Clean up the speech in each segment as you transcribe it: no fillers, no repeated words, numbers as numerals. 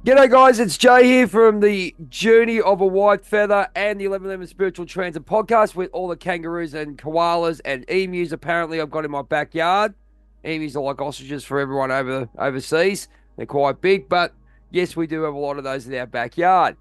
G'day guys, it's Jay here from the Journey of a White Feather and the 1111 Spiritual Transit podcast with all the kangaroos and koalas and emus apparently I've got in my backyard. Emus are like ostriches for everyone overseas. They're quite big, but yes, we do have a lot of those in our backyard.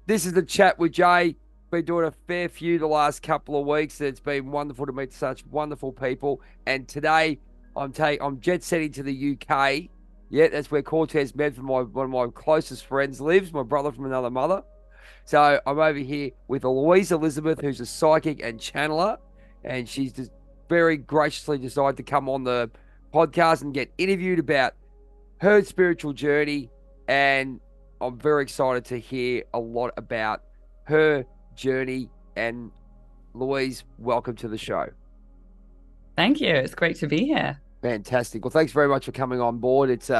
This is the chat with Jay. Been doing a fair few the last couple of weeks. It's been wonderful to meet such wonderful people. And today I'm jet setting to the UK. Yeah, that's where Cortez Medford, one of my closest friends, lives. My brother from another mother. So I'm over here with Louise Elizabeth, who's a psychic and channeler, and she's just very graciously decided to come on the podcast and get interviewed about her spiritual journey. And I'm very excited to hear a lot about her journey. And Louise, welcome to the show. Thank you. It's great to be here. Fantastic. Well, thanks very much for coming on board. It's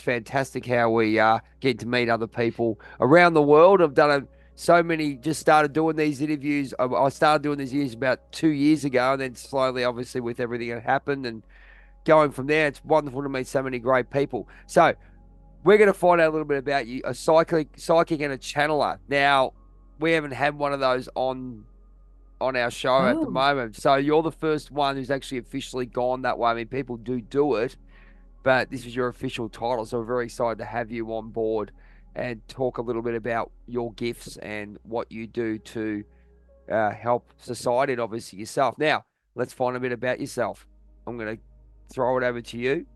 fantastic how we get to meet other people around the world. I've done so many. Just started doing these interviews. I started doing these interviews about 2 years ago, and then slowly, obviously, with everything that happened and going from there, it's wonderful to meet so many great people. So we're going to find out a little bit about you, a psychic and a channeler. Now, we haven't had one of those on our show at the Oh, moment. So you're the first one who's actually officially gone that way. I mean, people do it, but this is your official title. So we're very excited to have you on board and talk a little bit about your gifts and what you do to help society and obviously yourself. Now, let's find a bit about yourself. I'm going to throw it over to you.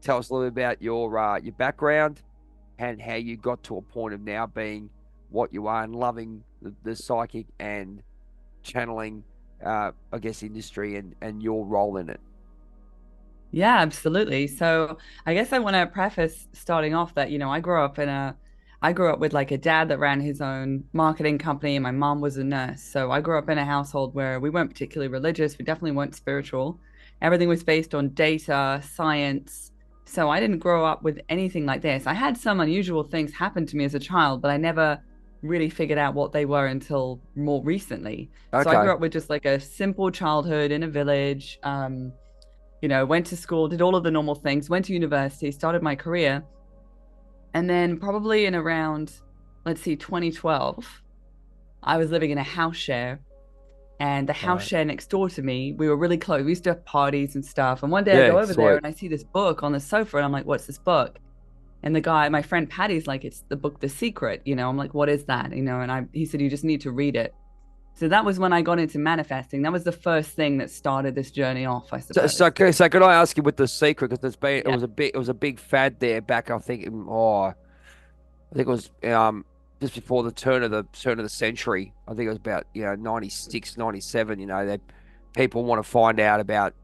Tell us a little bit about your background and how you got to a point of now being what you are and loving the psychic and channeling, I guess, industry and your role in it. yeah, absolutely. So I guess I want to preface starting off that, I grew up with like a dad that ran his own marketing company and my mom was a nurse. So I grew up in a household where we weren't particularly religious. We definitely weren't spiritual. Everything was based on data, science. So I didn't grow up with anything like this. I had some unusual things happen to me as a child, but I never really figured out what they were until more recently. So I Okay. grew up with just like a simple childhood in a village. Went to school, did all of the normal things, went to university, started my career. And then probably in around, let's see, 2012, I was living in a house share. And the house Right. share next door to me, we were really close. We used to have parties and stuff. And one day I Yeah, go over there sweet. and I see this book on the sofa and I'm like, what's this book? And the guy, my friend Patty's like, it's the book The Secret. I'm like, what is that? He said, you just need to read it. So that was when I got into manifesting. That was the first thing that started this journey off, I So, suppose. so, okay, so could I ask you with the secret? Because it Yeah. was a big fad there back. I think it was just before the turn of the century. I think it was about 96, 97. That people want to find out about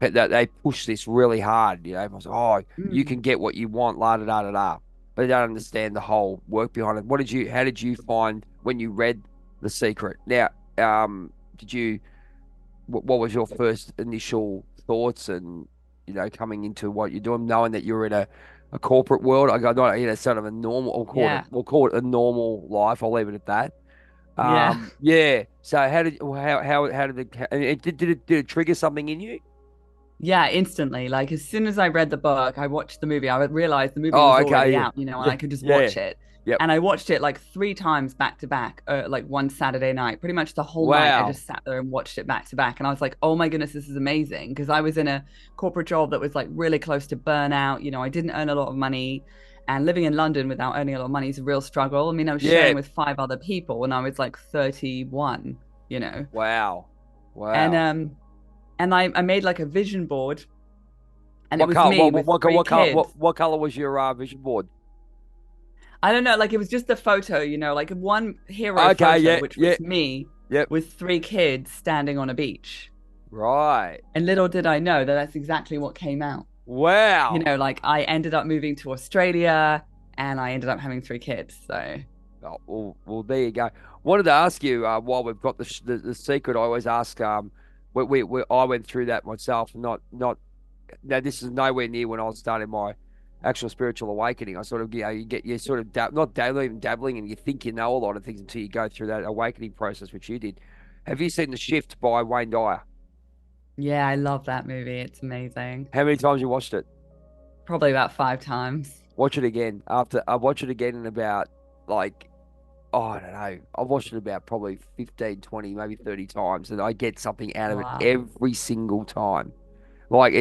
that they push this really hard. Everyone's like, oh, you Mm. can get what you want, la da da da da. But they don't understand the whole work behind it. How did you find when you read The Secret? Now, did you, what was your first initial thoughts and, coming into what you're doing, knowing that you're in a corporate world? I got not, sort of a normal, Yeah. we'll call it a normal life. I'll leave it at that. Yeah. Yeah. So how did it trigger something in you? Yeah, instantly. Like as soon as I read the book, I watched the movie. I realized the movie Oh, was already okay. out, and Yeah. I could just Yeah. Yeah. watch it. Yep. And I watched it like three times back to back, like one Saturday night. Pretty much the whole night, I Wow. just sat there and watched it back to back. And I was like, oh my goodness, this is amazing. Because I was in a corporate job that was like really close to burnout. I didn't earn a lot of money. And living in London without earning a lot of money is a real struggle. I mean, I was Yeah. sharing with five other people and I was like 31, you know. Wow. And Wow. um and I made like a vision board and it What was color? me with three What color? kids. What color was your vision board? I don't know, like it was just a photo, like one hero Okay. photo, Yeah. which Yeah. was me Yep. with three kids standing on a beach. Right. And little did I know that that's exactly what came out. Wow. Like I ended up moving to Australia and I ended up having three kids. So, Oh, well, there you go. Wanted to ask you while we've got the secret. I always ask. I went through that myself. Not. Now this is nowhere near when I was starting my actual spiritual awakening. I sort of you sort of not dabbling, even dabbling, and you think you know a lot of things until you go through that awakening process, which you did. Have you seen The Shift by Wayne Dyer? yeah, I love that movie. It's amazing. How many times you watched it? Probably about five times. Watch it again. After I watch it again in about like, oh, I don't know. I've watched it about probably 15, 20, maybe 30 times, and I get something out of it Wow. every single time.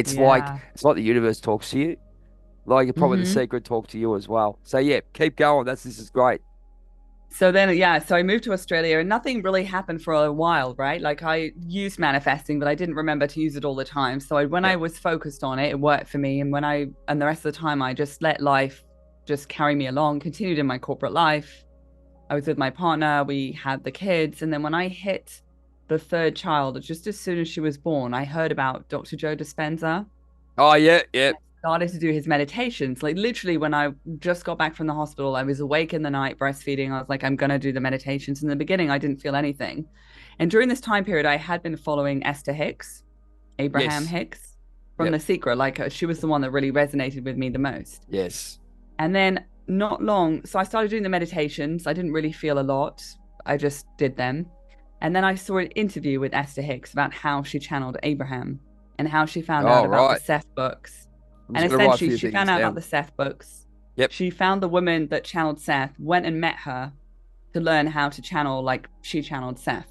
Yeah. It's like the universe talks to you. Like probably the Hmm. secret talk to you as well. So yeah, keep going. This is great. So then, yeah, so I moved to Australia and nothing really happened for a while, right? Like I used manifesting, but I didn't remember to use it all the time. So when I Yep. was focused on it, it worked for me. And and the rest of the time, I just let life just carry me along, continued in my corporate life. I was with my partner, we had the kids. And then when I hit the third child, just as soon as she was born, I heard about Dr. Joe Dispenza. Oh yeah, yeah. Started to do his meditations. Like literally, when I just got back from the hospital, I was awake in the night breastfeeding. I was like, I'm going to do the meditations. In the beginning, I didn't feel anything. And during this time period, I had been following Esther Hicks, Abraham Yes. Hicks from Yep. The Secret. Like she was the one that really resonated with me the most. Yes. And then not long, so I started doing the meditations. I didn't really feel a lot. I just did them. And then I saw an interview with Esther Hicks about how she channeled Abraham and how she found out All about the right. Seth books. I'm And just gonna write a essentially, few she found things out about down. the Seth books. Yep. She found the woman that channeled Seth, went and met her to learn how to channel like she channeled Seth.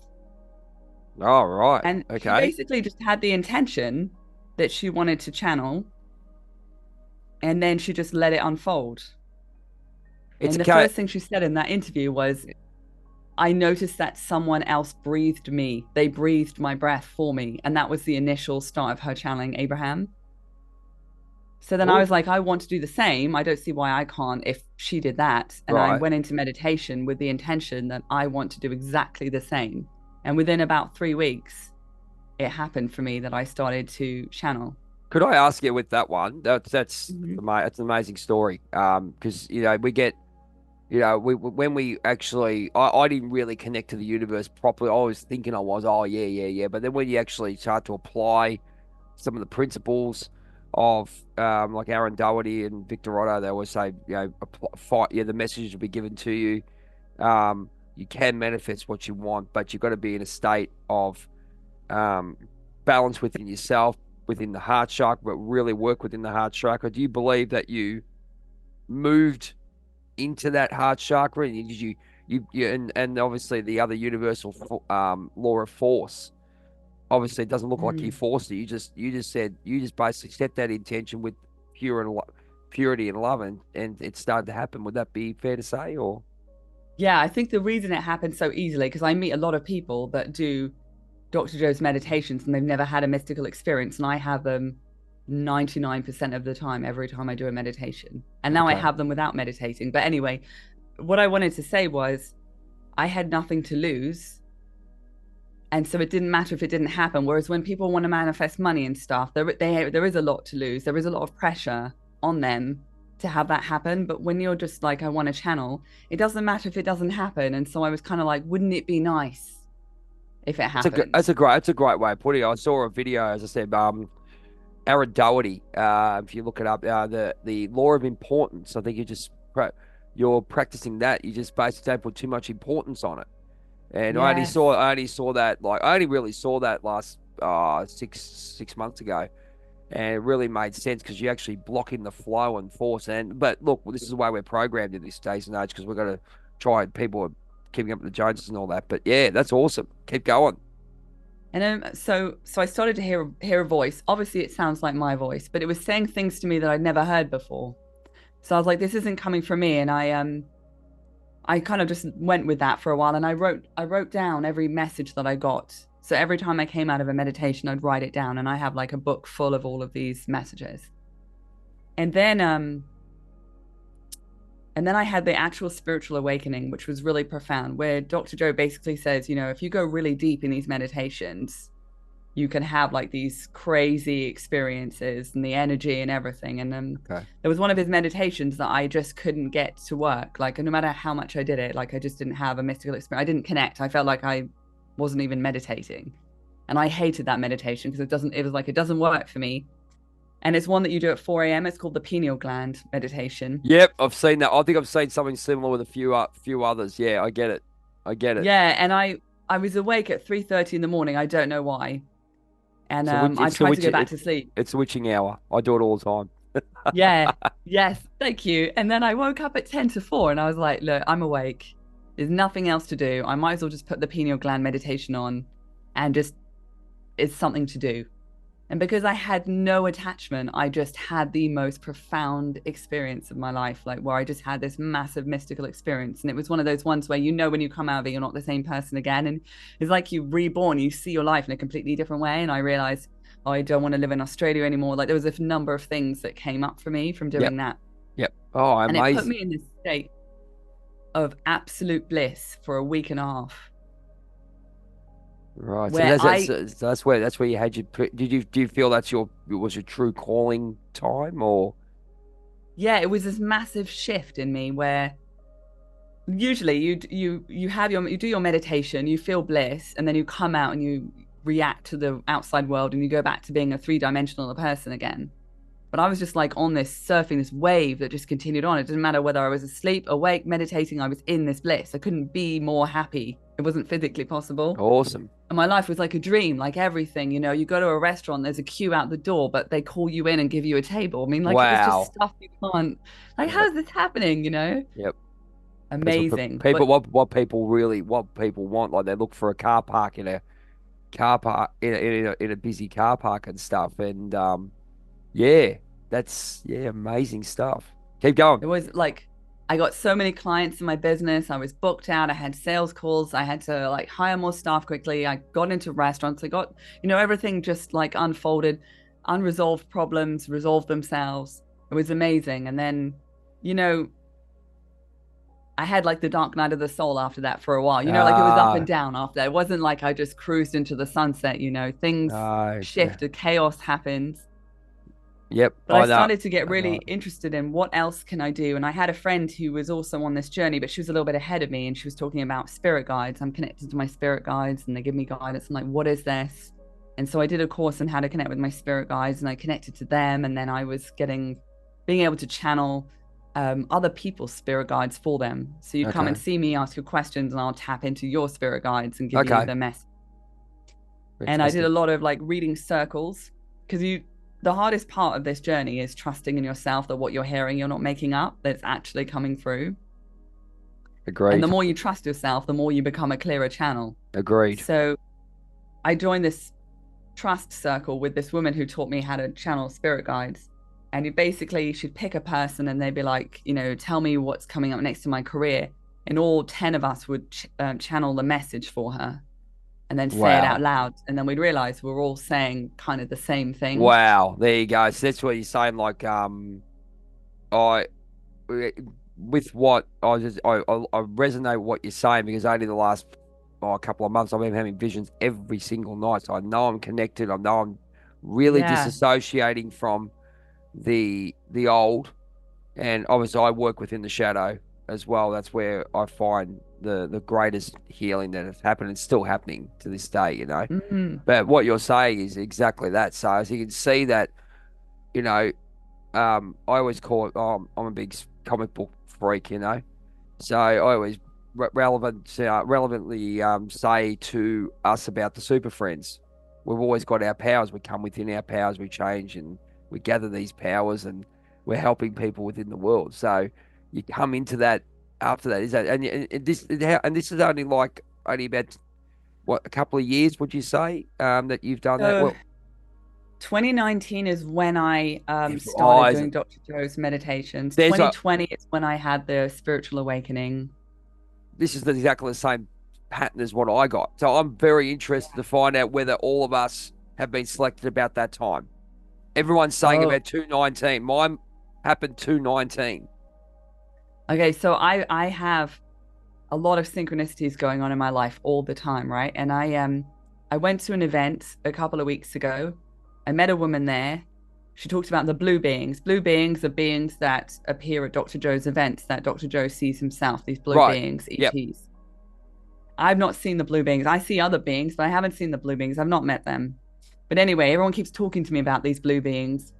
All right. And she Okay. basically just had the intention that she wanted to channel, and then she just let it unfold. It's And the okay. first thing she said in that interview was, I noticed that someone else breathed me. They breathed my breath for me. And that was the initial start of her channeling Abraham. So then I Oh, was like, I want to do the same. I don't see why I can't if she did that. And I right. went into meditation with the intention that I want to do exactly the same. And within about 3 weeks, it happened for me that I started to channel. Could I ask you with that one? Mm-hmm. That's an amazing story. Because we get when we actually, I didn't really connect to the universe properly. I was thinking I was, oh yeah, yeah, yeah. But then when you actually start to apply some of the principles of like Aaron Doherty and Victor Otto, they always say, fight. Yeah, the message will be given to you. You can manifest what you want, but you've got to be in a state of um, balance within yourself, within the heart chakra, but really work within the heart chakra. Do you believe that you moved into that heart chakra, and and obviously the other universal law of force? Obviously, it doesn't look like you Mm. forced it. You just basically set that intention with purity and love, and it started to happen. Would that be fair to say, or? Yeah, I think the reason it happened so easily, because I meet a lot of people that do Dr. Joe's meditations and they've never had a mystical experience. And I have them 99% of the time, every time I do a meditation. And now I Okay. have them without meditating. But anyway, what I wanted to say was I had nothing to lose. And so it didn't matter if it didn't happen. Whereas when people want to manifest money and stuff, there is a lot to lose. There is a lot of pressure on them to have that happen. But when you're just like, I want to channel, it doesn't matter if it doesn't happen. And so I was kind of like, wouldn't it be nice if it happened? That's a great way of putting it. I saw a video, as I said, Aaron Doherty. If you look it up, the law of importance. I think you're practicing that. You just basically don't put too much importance on it. And Yes. I only saw that I only really saw that last 6 months ago, and it really made sense because you actually block in the flow and force. And but look, this is the way we're programmed in this days and age because we've got to try and people are keeping up with the Joneses and all that. But yeah, that's awesome. Keep going. And so I started to hear a voice. Obviously, it sounds like my voice, but it was saying things to me that I'd never heard before. So I was like, this isn't coming from me. And I kind of just went with that for a while, and I wrote down every message that I got. So every time I came out of a meditation, I'd write it down, and I have like a book full of all of these messages. And then I had the actual spiritual awakening, which was really profound, where Dr. Joe basically says, if you go really deep in these meditations, you can have like these crazy experiences and the energy and everything. And Okay. there was one of his meditations that I just couldn't get to work. Like no matter how much I did it, like I just didn't have a mystical experience. I didn't connect. I felt like I wasn't even meditating. And I hated that meditation because it was like it doesn't work for me. And it's one that you do at 4 a.m. It's called the pineal gland meditation. Yep, I've seen that. I think I've seen something similar with a few others. Yeah, I get it. I get it. Yeah, and I was awake at 3:30 in the morning. I don't know why. And It's the witch. I It's the tried to witch. go back to sleep. It's the witching hour. I do it all the time. Yeah, yes, thank you. And then I woke up at 10 to 4 and I was like, look, I'm awake. There's nothing else to do. I might as well just put the pineal gland meditation on and just it's something to do. And because I had no attachment, I just had the most profound experience of my life, like where I just had this massive mystical experience. And it was one of those ones where you know when you come out of it, you're not the same person again. And it's like you reborn, you see your life in a completely different way. And I realized, oh, I don't want to live in Australia anymore. Like there was a number of things that came up for me from Yep. doing that. Yep. Oh, And it put amazing. me in this state of absolute bliss for a week and a half Right. So where I that's where you had your. Do you feel that's your was your true calling time or? yeah, it was this massive shift in me where usually you have your you do your meditation, you feel bliss, and then you come out and you react to the outside world and you go back to being a three-dimensional person again. But I was just like on this surfing this wave that just continued on. It didn't matter whether I was asleep, awake, meditating, I was in this bliss. I couldn't be more happy. It wasn't physically possible. Awesome. And my life was like a dream, like everything. You know, you go to a restaurant, there's a queue out the door, but they call you in and give you a table. I mean, like it was just Wow. stuff you can't, like, Yep. how's this happening? You know, Yep. That's what amazing. people But what people want. Like they look for a car park in a car park in a busy car park and stuff. And yeah, that's yeah, amazing stuff. Keep going. it was like, I got so many clients in my business. I was booked out. I had sales calls. I had to like hire more staff quickly. I got into restaurants. I got, you know, everything just like unfolded, unresolved problems resolved themselves. It was amazing. And then, you know, I had like the dark night of the soul after that for a while. You know, like it was up and Ah, down after that. It wasn't like I just cruised into the sunset, you know, things yeah. shifted, chaos happens. Yep, But I I know. started to get I really know. interested in what else can I do. And I had a friend who was also on this journey, but she was a little bit ahead of me and she was talking about spirit guides. I'm connected to my spirit guides and they give me guidance. I'm like, what is this? And so I did a course on how to connect with my spirit guides and I connected to them. And then I was being able to channel other people's spirit guides for them. So you'd come and Okay. see me, ask your questions, and I'll tap into your spirit guides and give you Okay. the message. And I did a Fantastic. lot of like reading circles because the hardest part of this journey is trusting in yourself that what you're hearing you're not making up, that it's actually coming through. And the Agreed. more you trust yourself, the more you become a clearer channel. Agreed. So I joined this trust circle with this woman who taught me how to channel spirit guides. And you basically should pick a person and they'd be like, you know, tell me what's coming up next in my career. And all 10 of us would channel the message for her and then say it out Wow. loud. And then we'd realize we're all saying kind of the same thing. Wow. There you go. So that's what you're saying. Like, I with what I resonate with what you're saying because only the last couple of months I've been having visions every single night. So I know I'm connected. I know I'm really Yeah. disassociating from the old, and obviously I work within the shadow as well. That's where I find the greatest healing that has happened and still happening to this day. Mhm. But what you're saying is exactly that. So as you can see that, you know, I always call it. I'm a big comic book freak. So I always relevantly say to us about the super friends. We've always got our powers. We come within our powers. We change and we gather these powers, and we're helping people within the world. So you come into that after that. Is that and this is only about what a couple of years? Would you say that you've done that? So Well, 2019 is when I started eyes. doing Dr. Joe's meditations. There's a 2020 is when I had the spiritual awakening. This is exactly the same pattern as what I got. So I'm very interested to find out whether all of us have been selected about that time. Everyone's saying Oh, about 219. Mine happened 219. okay. So I have a lot of synchronicities going on in my life all the time, right? And I went to an event a couple of weeks ago. I met a woman there. She talked about the blue beings. Blue beings are beings that appear at Dr. Joe's events that Dr. Joe sees himself, these blue Right. beings, Yep. ETs. I've not seen the blue beings. I see other beings, but I haven't seen the blue beings. I've not met them. But anyway, everyone keeps talking to me about these blue beings.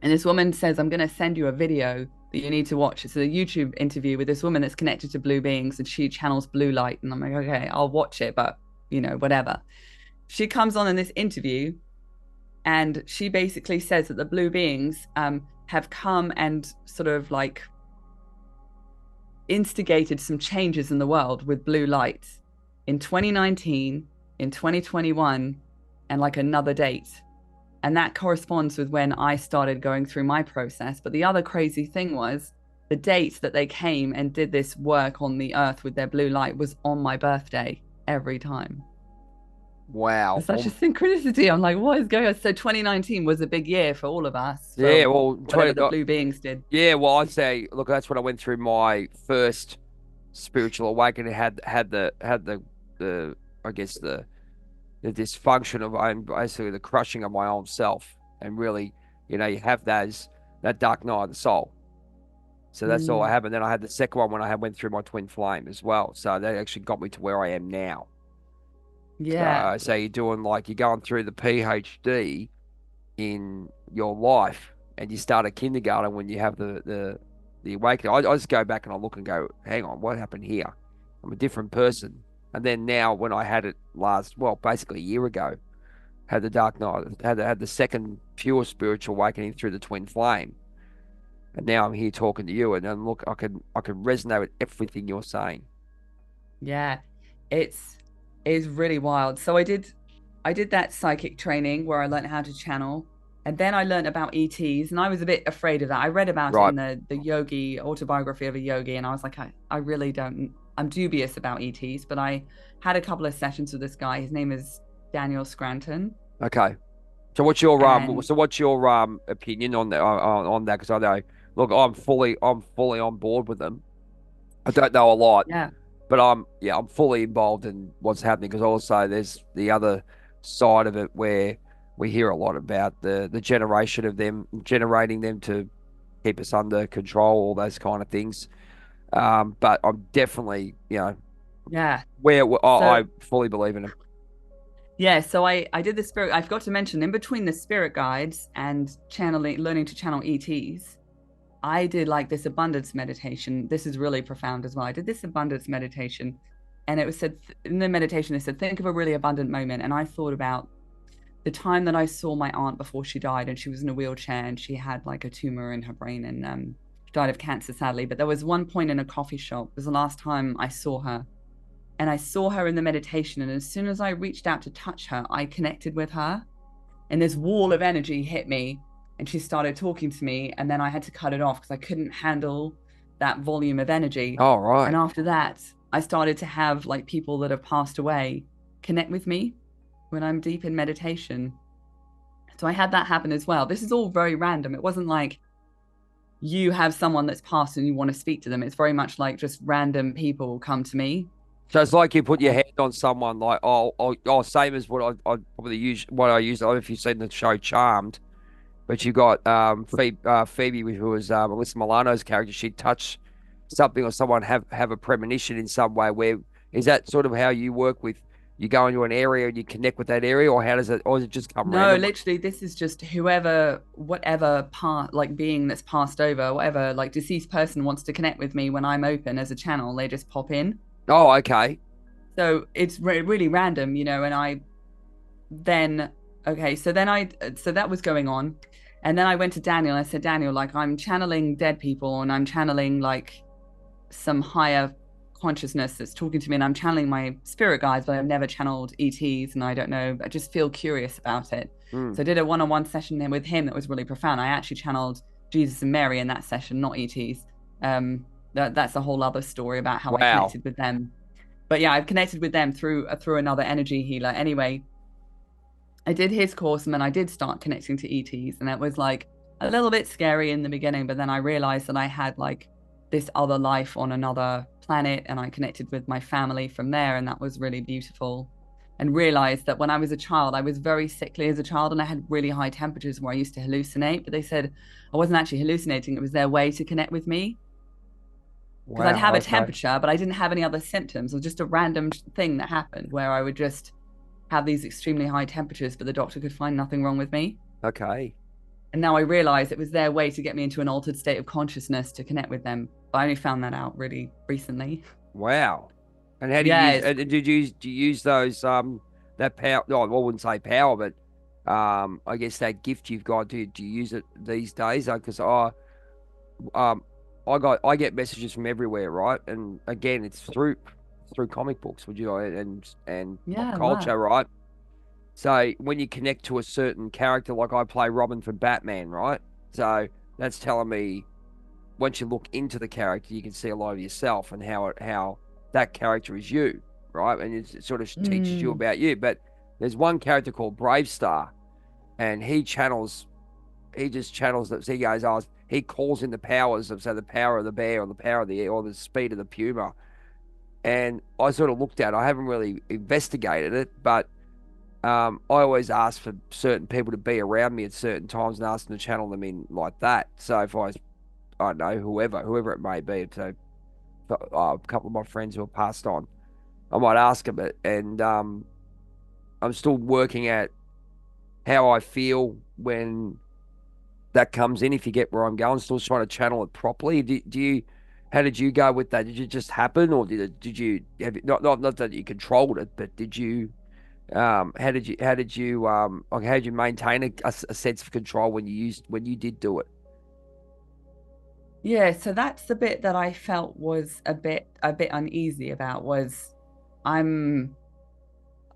And this woman says, I'm going to send you a video that you need to watch. It's a YouTube interview with this woman that's connected to blue beings and she channels blue light. And I'm like, okay, I'll watch it, but you know, whatever. She comes on in this interview and she basically says that the blue beings have come and sort of like instigated some changes in the world with blue light in 2019, in 2021, and like another date. And that corresponds with when I started going through my process. But the other crazy thing was the date that they came and did this work on the earth with their blue light was on my birthday every time. Wow. It's such a synchronicity. I'm like, what is going on? So 2019 was a big year for all of us, Yeah, for well, whatever 20, the blue beings did. yeah, well, I'd say, look, that's when I went through my first spiritual awakening. Had the I guess the dysfunction of basically the crushing of my own self, and really, you have that dark night of the soul. So that's all I Mm, have. And then I had the second one when I went through my twin flame as well. So that actually got me to where I am now. yeah. So you're going through the PhD in your life, and you start at kindergarten when you have the awakening. I just go back and I look and go, hang on, what happened here? I'm a different person. And then now, when I had it basically a year ago, had the dark night, had the second pure spiritual awakening through the twin flame, and now I'm here talking to you, and then look, I can resonate with everything you're saying. Yeah, it's it's really wild. So I did that psychic training where I learned how to channel, and then I learned about ETs, and I was a bit afraid of that. I read about it Right. in the yogi autobiography of a yogi, and I was like, I really don't. I'm dubious about ETs, but I had a couple of sessions with this guy. His name is Daniel Scranton, Okay. So what's your and opinion on that? Because I know, look, I'm fully on board with them. I don't know a lot, yeah, but I'm fully involved in what's happening, because also there's the other side of it where we hear a lot about the generation of them generating them to keep us under control, all those kind of things. But I'm definitely, yeah. where So I fully believe in them. yeah, so I did the spirit. I forgot to mention in between the spirit guides and channeling, learning to channel ETs. I did like this abundance meditation. This is really profound as well. I did this abundance meditation, and it was said in the meditation, they said, think of a really abundant moment. And I thought about the time that I saw my aunt before she died, and she was in a wheelchair and she had like a tumor in her brain, and she died of cancer, sadly. But there was one point in a coffee shop, it was the last time I saw her. And I saw her in the meditation. And as soon as I reached out to touch her, I connected with her, and this wall of energy hit me, and she started talking to me, and then I had to cut it off because I couldn't handle that volume of energy. All And right. after that, I started to have like people that have passed away connect with me when I'm deep in meditation. So I had that happen as well. This is all very random. It wasn't like you have someone that's passed and you want to speak to them. It's very much like just random people come to me. So it's like you put your hand on someone, like, same as what I probably use. What I use. I don't know if you've seen the show Charmed, but you got Phoebe, who was Alyssa Milano's character. She'd touch something or someone, have a premonition in some way. Where is that sort of how you work with? You go into an area and you connect with that area, or how does it, or does it just come No, randomly? literally, this is just whoever, whatever part, like being that's passed over, whatever, like deceased person wants to connect with me when I'm open as a channel, they just pop in. Oh, okay. So it's really random, and I then, okay, so that was going on. And then I went to Daniel. I said, Daniel, like I'm channeling dead people and I'm channeling like some higher consciousness that's talking to me, and I'm channeling my spirit guides, but I've never channeled ETs, and I don't know, I just feel curious about it. Hmm. So I did a one-on-one session then with him that was really profound. I actually channeled Jesus and Mary in that session, not ETs. That's a whole other story about how I Wow. connected with them. But yeah, I've connected with them through another energy healer. Anyway, I did his course and then I did start connecting to ETs, and it was like a little bit scary in the beginning, but then I realized that I had like this other life on another planet, and I connected with my family from there, and that was really beautiful. And realized that when I was a child, I was very sickly as a child, and I had really high temperatures where I used to hallucinate. But they said I wasn't actually hallucinating; it was their way to connect with me, because I'd have Wow. a Okay. temperature, but I didn't have any other symptoms. It was just a random thing that happened where I would just have these extremely high temperatures, but the doctor could find nothing wrong with me. Okay. And now I realize it was their way to get me into an altered state of consciousness to connect with them. But I only found that out really recently. Wow. And how do you Yeah, use? And do you use those that power? No, I wouldn't say power, but I guess that gift you've got, do you use it these days? Because um, I get messages from everywhere, right? And again, it's through comic books, would you, and pop Yeah, wow. culture, right? So when you connect to a certain character, like I play Robin for Batman, right? So that's telling me once you look into the character, you can see a lot of yourself and how that character is you, right? And it sort of teaches you Mm. about you. But there's one character called Brave Star, and he just channels that. So he goes, oh, he calls in the powers of, so the power of the bear or the power of the air or the speed of the puma. And I sort of looked at it. I haven't really investigated it, but I always ask for certain people to be around me at certain times and ask them to channel them in like that. So if I don't know, whoever it may be, so a couple of my friends who have passed on, I might ask them it. And I'm still working at how I feel when that comes in, if you get where I'm going. Still trying to channel it properly. Do you, how did you go with that? Did it just happen, or did you have it, not that you controlled it, but did you how did you maintain a sense of control when you did do it? Yeah, so that's the bit that I felt was a bit uneasy about was I'm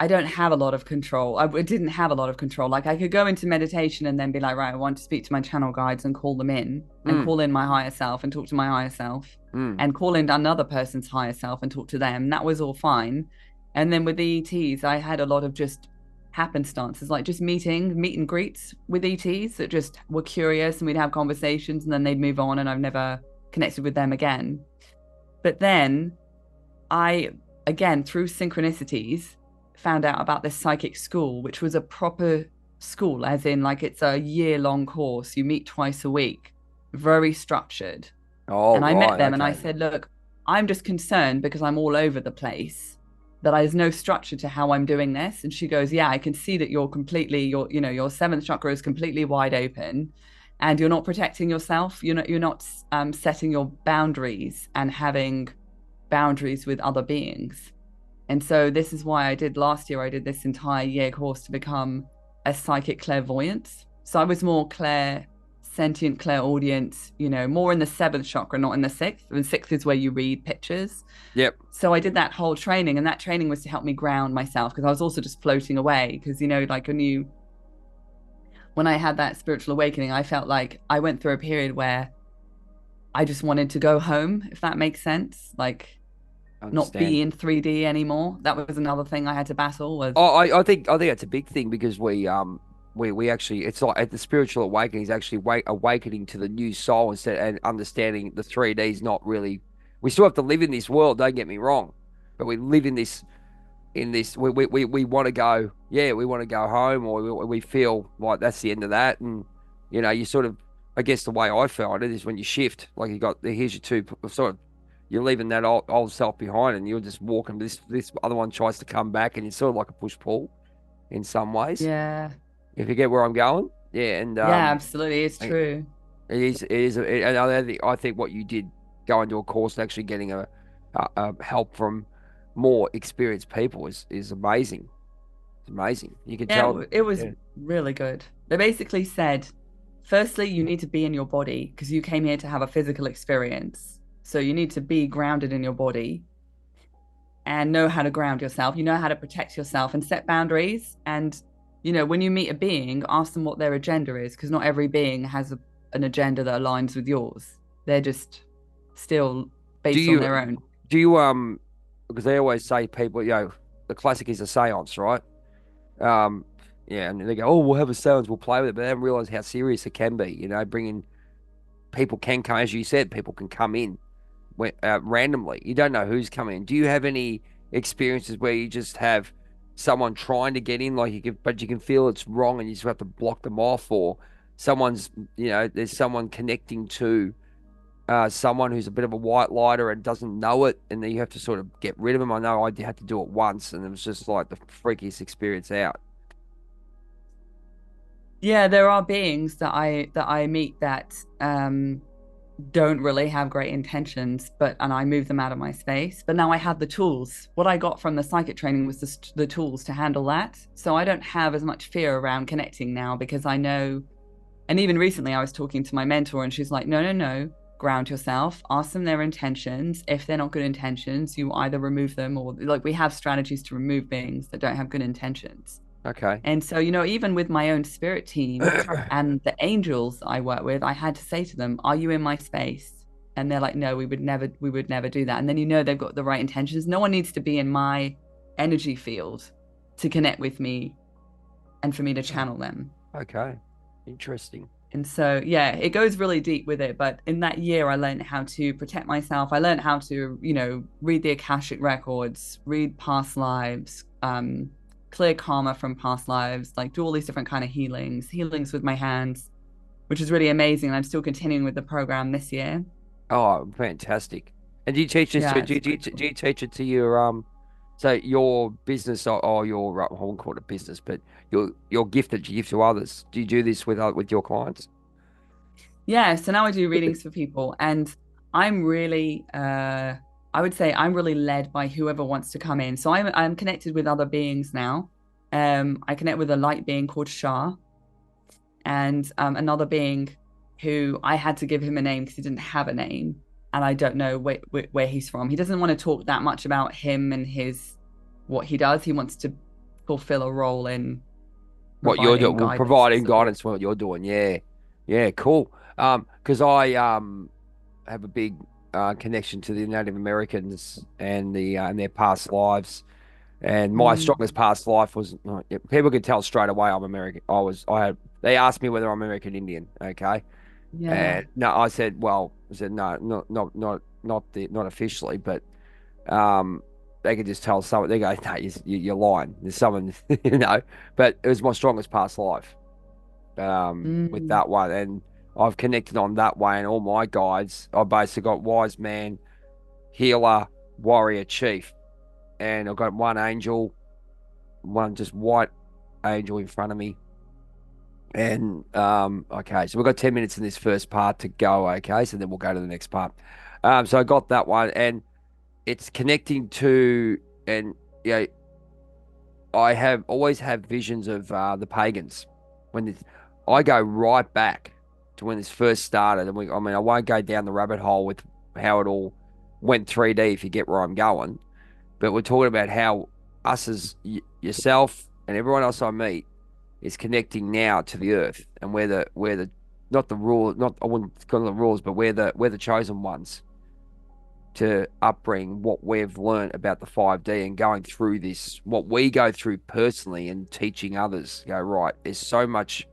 I don't have a lot of control. I didn't have a lot of control. Like I could go into meditation and then be like, right, I want to speak to my channel guides and call them in and Mm, call in my higher self and talk to my higher self mm. and call in another person's higher self and talk to them. That was all fine. And then with the ETs, I had a lot of just happenstances, like just meet and greets with ETs that just were curious and we'd have conversations and then they'd move on and I've never connected with them again. But then I, again, through synchronicities, found out about this psychic school, which was a proper school, as in, like, it's a year-long course. You meet twice a week, very structured. Oh, And I met right, them and I okay. said, look, I'm just concerned because I'm all over the place that there's no structure to how I'm doing this. And she goes, yeah, I can see that your seventh chakra is completely wide open and you're not protecting yourself. You're not setting your boundaries and having boundaries with other beings. And so this is why I did last year, I did this entire year course to become a psychic clairvoyant. So I was more sentient clairaudience, more in the seventh chakra, not in the sixth. And sixth is where you read pictures. Yep. So I did that whole training, and that training was to help me ground myself because I was also just floating away. Because, like when I had that spiritual awakening, I felt like I went through a period where I just wanted to go home, if that makes sense. Like not Understand. be in 3D anymore. That was another thing I had to battle was Oh, I think that's a big thing because we actually, it's like at the spiritual awakening is actually awakening to the new soul instead and understanding the 3D is not really. We still have to live in this world. Don't get me wrong, but we live in this we want to go, yeah, we want to go home, or we feel like that's the end of that. And you sort of, I guess the way I felt it is when you shift, like you got, here's your two sort of, you're leaving that old self behind and you're just walking, this other one tries to come back, and it's sort of like a push pull in some ways, yeah. if you get where I'm going. Yeah. And Yeah, absolutely. It's it true. and I think what you did, going to a course and actually getting a help from more experienced people is amazing. It's amazing. You can Yeah, tell. it was Yeah. really good. They basically said, firstly, you need to be in your body because you came here to have a physical experience. So you need to be grounded in your body and know how to ground yourself. You know how to protect yourself and set boundaries. And, when you meet a being, ask them what their agenda is because not every being has an agenda that aligns with yours. They're just still Do based on you their own. do you because they always say people, the classic is a séance, right? Um, yeah, and they go, oh, we'll have a séance, we'll play with it, but they don't realize how serious it can be. Bringing people can come, as you said, people can come in randomly. You don't know who's coming in. Do you have any experiences where you just have someone trying to get in, like but you can feel it's wrong, and you just have to block them off, or someone's, there's someone connecting to someone who's a bit of a white lighter and doesn't know it, and then you have to sort of get rid of them. I know I had to do it once, and it was just like the freakiest experience out. Yeah, there are beings that I meet that don't really have great intentions, and I move them out of my space. But now I have the tools. What I got from the psychic training was the tools to handle that. So I don't have as much fear around connecting now because I know. And even recently, I was talking to my mentor, and she's like, no, no, no, ground yourself, ask them their intentions. If they're not good intentions, you either remove them or like we have strategies to remove beings that don't have good intentions. Okay. And so, even with my own spirit team and the angels I work with, I had to say to them, are you in my space? And they're like, no, we would never do that. And then they've got the right intentions. No one needs to be in my energy field to connect with me and for me to channel them. Okay. Interesting. And so, yeah, it goes really deep with it. But in that year, I learned how to protect myself. I learned how to, read the Akashic records, read past lives, clear karma from past lives, like do all these different kind of healings with my hands, which is really amazing. And I'm still continuing with the program this year. Oh, fantastic. And do you teach this to, Yeah, it's do beautiful. you teach it to your so your business or your I won't call it a business, but your gift that you give to others? Do you do this with your clients? Yeah, so now I do readings for people, and I'm really, I would say I'm really led by whoever wants to come in. So I'm connected with other beings now. I connect with a light being called Shah, and another being who I had to give him a name because he didn't have a name, and I don't know where he's from. He doesn't want to talk that much about him and his what he does. He wants to fulfill a role in What you're providing doing, guidance and providing support. guidance for what you're doing. Yeah, yeah, cool. Because I have a big connection to the Native Americans and and their past lives. And my Mm, strongest past life was people could tell straight away I'm American. I had they asked me whether I'm American Indian. Okay, yeah. and no, I said, well, I said no, not officially, but um, they could just tell someone. They go, no, you're lying. There's someone, But it was my strongest past life. With Mm, that one, and I've connected on that way, and all my guides, I basically got wise man, healer, warrior, chief, and I've got one angel, one just white angel in front of me. And okay, so we've got 10 minutes in this first part to go. Okay, so then we'll go to the next part. So I got that one, and it's connecting to, and yeah, I have always have visions of the pagans when I go right back to when this first started, and I mean, I won't go down the rabbit hole with how it all went 3D if you get where I'm going, but we're talking about how us as yourself and everyone else I meet is connecting now to the earth, and we're the not the rule, not I wouldn't call them the rules, but we're the chosen ones to upbring what we've learned about the 5D and going through this, what we go through personally and teaching others. Go, right, there's so much,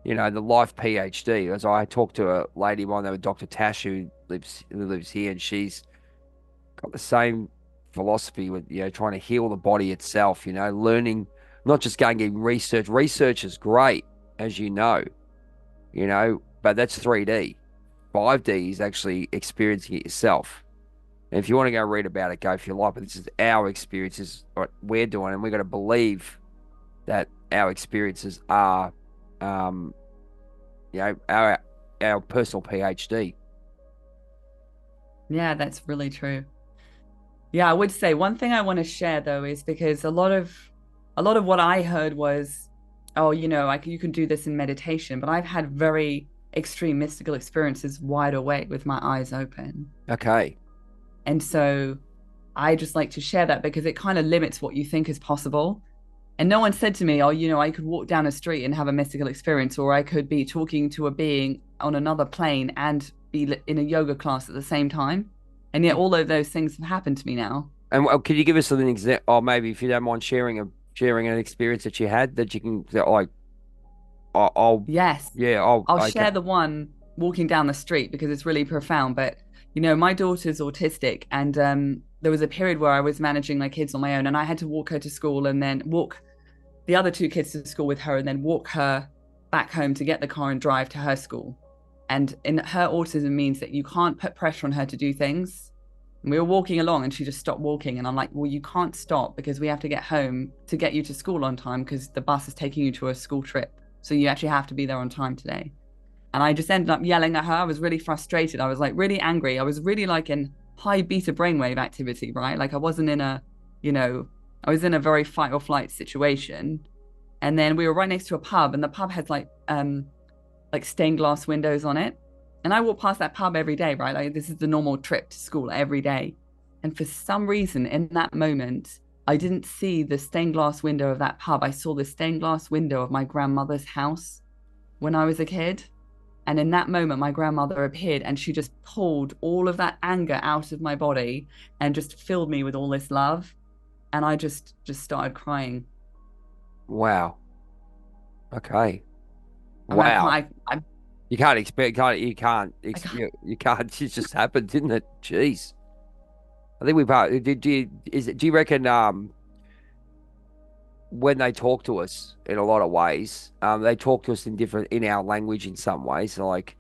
the life PhD. As I talked to a lady by the name of Dr. Tash who lives here, and she's got the same philosophy with, trying to heal the body itself, learning, not just going and getting research. Research is great, as but that's 3D. 5D is actually experiencing it yourself. And if you want to go read about it, go if you like. But this is our experiences, what we're doing, and we've got to believe that our experiences are, um, our personal PhD. yeah, that's really true. Yeah, I would say one thing I want to share though is because a lot of what I heard was, oh, you can do this in meditation, but I've had very extreme mystical experiences wide awake with my eyes open. Okay. And so I just like to share that because it kind of limits what you think is possible. And no one said to me, oh, I could walk down a street and have a mystical experience, or I could be talking to a being on another plane and be in a yoga class at the same time. And yet all of those things have happened to me now. And could you give us an example, or maybe if you don't mind sharing an experience that you had that you can like, I'll Yes, yeah, I'll I'll okay. share the one walking down the street because it's really profound. But my daughter's autistic, and there was a period where I was managing my kids on my own, and I had to walk her to school, and then walk the other two kids to school with her, and then walk her back home to get the car and drive to her school. And in her autism means that you can't put pressure on her to do things. And we were walking along, and she just stopped walking, and I'm like, well, you can't stop because we have to get home to get you to school on time because the bus is taking you to a school trip. So you actually have to be there on time today. And I just ended up yelling at her. I was really frustrated. I was like really angry. I was really like in high beta brainwave activity, right? Like I wasn't in a, you know, I was in a very fight or flight situation. And then we were right next to a pub, and the pub has like stained glass windows on it. And I walk past that pub every day, right? Like this is the normal trip to school every day. And for some reason, in that moment, I didn't see the stained glass window of that pub. I saw the stained glass window of my grandmother's house when I was a kid. And in that moment, my grandmother appeared and she just pulled all of that anger out of my body and just filled me with all this love. And I just started crying. Wow. Okay. I mean, Wow. I You can't expect, can't, you can't, I can't. you can't, it just happened, didn't it? Jeez. I think we part, do you reckon, when they talk to us in a lot of ways, they talk to us in our language in some ways. So like,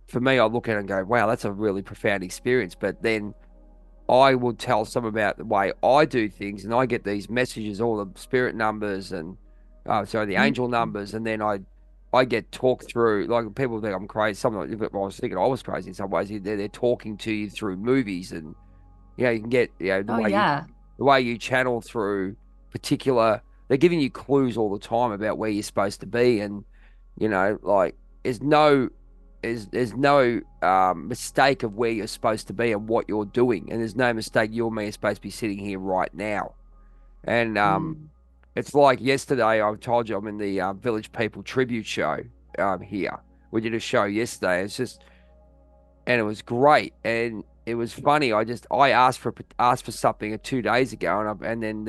for me, I look at it and go, wow, that's a really profound experience. But then I will tell some about the way I do things, and I get these messages, all the spirit numbers and sorry, the angel numbers, and then I get talked through. Like people think I'm crazy. Some I was thinking I was crazy in some ways. They're talking to you through movies, and you can get Oh yeah. the way you channel through particular. They're giving you clues all the time about where you're supposed to be, and like there's no there's no mistake of where you're supposed to be and what you're doing, and there's no mistake you and me are supposed to be sitting here right now. And Mm. it's like yesterday I told you I'm in the Village People tribute show here. We did a show yesterday. It's just and it was great, and it was funny. I asked for something 2 days ago, and then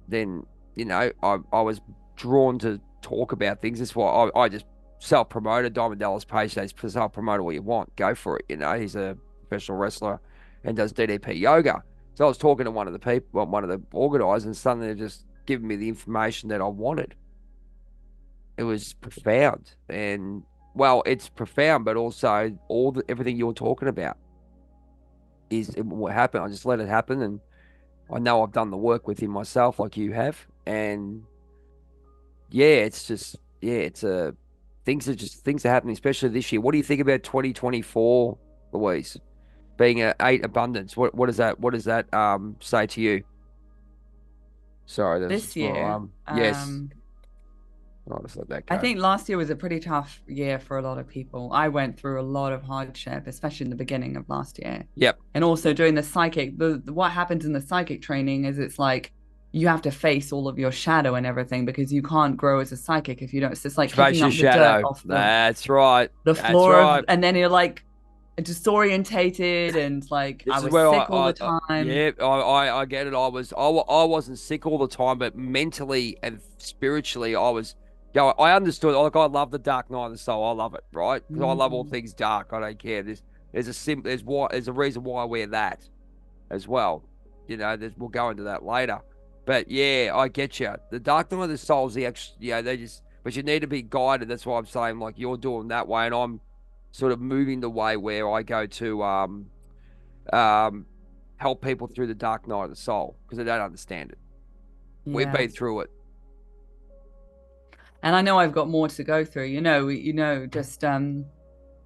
I was drawn to talk about things. That's why I just self promoted. Diamond Dallas Page says self promote all you want, go for it. He's a professional wrestler and does DDP yoga. So I was talking to one of the people, one of the organizers, and suddenly they just giving me the information that I wanted. It was profound, and well, it's profound, but also everything you're talking about is what happened. I just let it happen, and I know I've done the work with him myself, like you have, and yeah, it's just it's a things are happening, especially this year. What do you think about 2024, Louise? Being a eight abundance, what does that say to you? Sorry, there's a This small year, yes. I'll just let that I go. think last year was a pretty tough year for a lot of people. I went through a lot of hardship, especially in the beginning of last year. Yep. And also doing the psychic, what happens in the psychic training is it's like you have to face all of your shadow and everything because you can't grow as a psychic if you don't. It's just like Face kicking your up the dirt shadow. off That's right. the That's floor of, right. and then you're like disorientated and like I This is was where sick all the time. yeah, I get it. I wasn't sick all the time, but mentally and spiritually, I understood. Like, I love the Dark Night of the Soul. I love it, right? Because I love all Mm, things dark. I don't care. There's a reason why I wear that as well. We'll go into that later. But yeah, I get you. The Dark Night of the Soul is the actual, they just, but you need to be guided. That's why I'm saying, like, you're doing that way, and I'm sort of moving the way where I go to um, help people through the dark night of the soul because they don't understand it. We've yeah. been through it. And I know I've got more to go through, just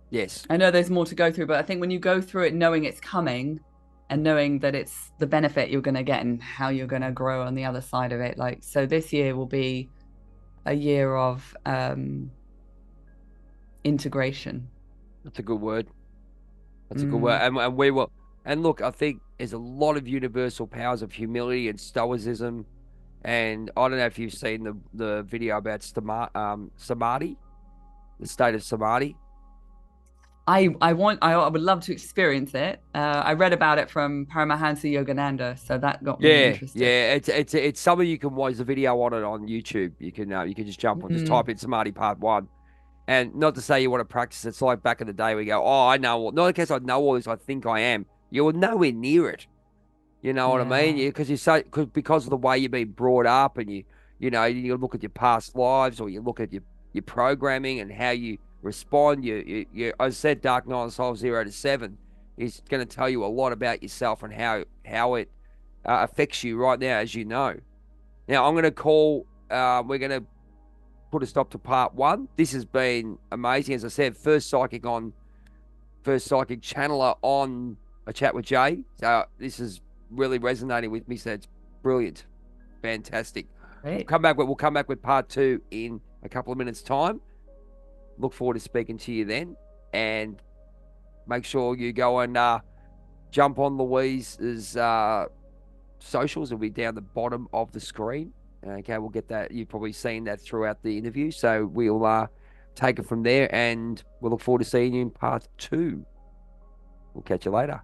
Yes. I know there's more to go through, but I think when you go through it knowing it's coming and knowing that it's the benefit you're going to get and how you're going to grow on the other side of it. Like, so this year will be a year of integration. That's a good word. That's a good word. Mm. And we will. And look, I think there's a lot of universal powers of humility and stoicism. And I don't know if you've seen the video about samadhi, the state of samadhi. I would love to experience it. I read about it from Paramahansa Yogananda, so that got me Yeah, interested. yeah. It's something you can watch the video on it on YouTube. You can just jump on, just Mm. type in samadhi part one. And not to say you want to practice, it's like back in the day we go, oh, I know, not in case I know all this, I think I am. You're nowhere near it. You know what I mean? Yeah, Because because of the way you've been brought up, and you look at your past lives, or you look at your programming and how you respond. I said Dark Night of the Soul 0 to 7 is going to tell you a lot about yourself and how it affects you right now, as you know. Now I'm going to call. We're going to put a stop to part one. This has been amazing. As I said, first psychic channeler on a chat with Jay. So this is really resonating with me. So it's brilliant, fantastic. We'll Great. come back. We'll come back with part two in a couple of minutes' time. Look forward to speaking to you then, and make sure you go and jump on Louise's socials. Will be down the bottom of the screen. Okay, we'll get that. You've probably seen that throughout the interview, so we'll take it from there, and we'll look forward to seeing you in part two. We'll catch you later.